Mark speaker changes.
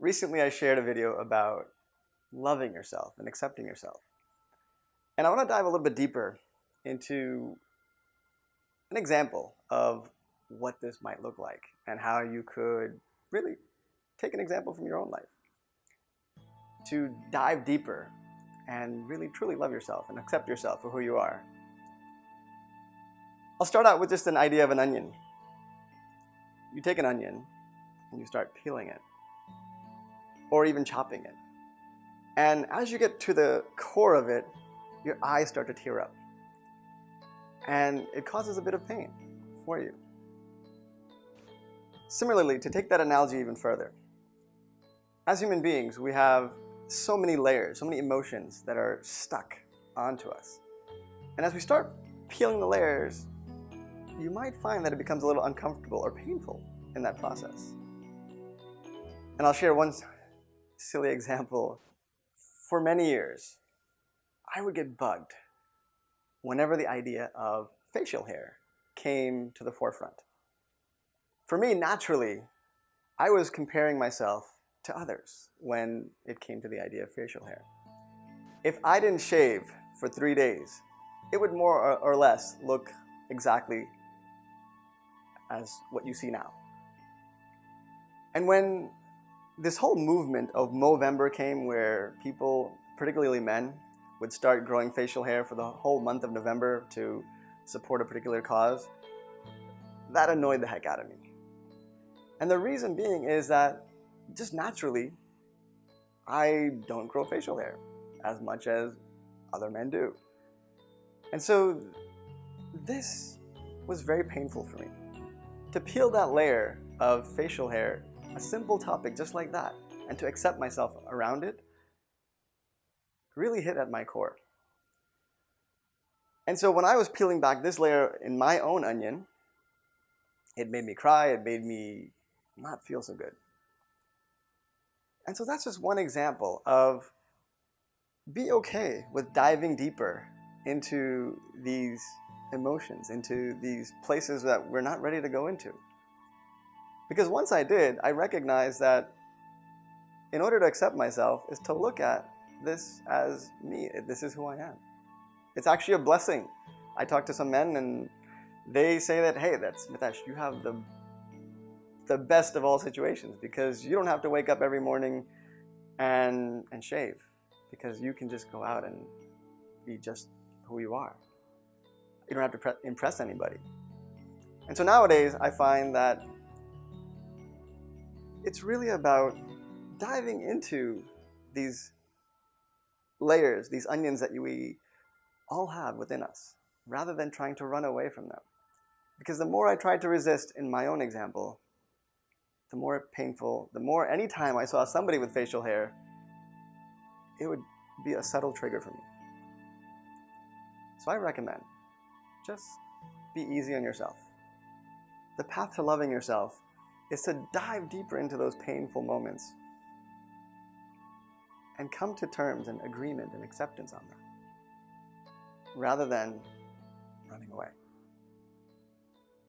Speaker 1: Recently I shared a video about loving yourself and accepting yourself. And I want to dive a little bit deeper into an example of what this might look like and how you could really take an example from your own life to dive deeper and really truly love yourself and accept yourself for who you are. I'll start out with just an idea of an onion. You take an onion and you start peeling it or even chopping it. And as you get to the core of it, your eyes start to tear up. And it causes a bit of pain for you. Similarly, to take that analogy even further, as human beings, we have so many layers, so many emotions that are stuck onto us. And as we start peeling the layers, you might find that it becomes a little uncomfortable or painful in that process. And I'll share one silly example. For many years, I would get bugged whenever the idea of facial hair came to the forefront. For me, naturally, I was comparing myself to others when it came to the idea of facial hair. If I didn't shave for 3 days, it would more or less look exactly as what you see now. And when this whole movement of Movember came, where people, particularly men, would start growing facial hair for the whole month of November to support a particular cause, that annoyed the heck out of me. And the reason being is that just naturally, I don't grow facial hair as much as other men do. And so this was very painful for me. To peel that layer of facial hair, a simple topic just like that, and to accept myself around it, really hit at my core. And so when I was peeling back this layer in my own onion, it made me cry, it made me not feel so good. And so that's just one example of be okay with diving deeper into these emotions, into these places that we're not ready to go into. Because once I did, I recognized that in order to accept myself is to look at this as me. This is who I am. It's actually a blessing. I talk to some men and they say that, hey, that's Mitesh, you have the best of all situations because you don't have to wake up every morning and shave, because you can just go out and be just who you are. You don't have to impress anybody. And so nowadays I find that it's really about diving into these layers, these onions that we all have within us, rather than trying to run away from them. Because the more I tried to resist in my own example, the more painful, the more anytime I saw somebody with facial hair, it would be a subtle trigger for me. So I recommend, just be easy on yourself. The path to loving yourself is to dive deeper into those painful moments and come to terms and agreement and acceptance on them, rather than running away.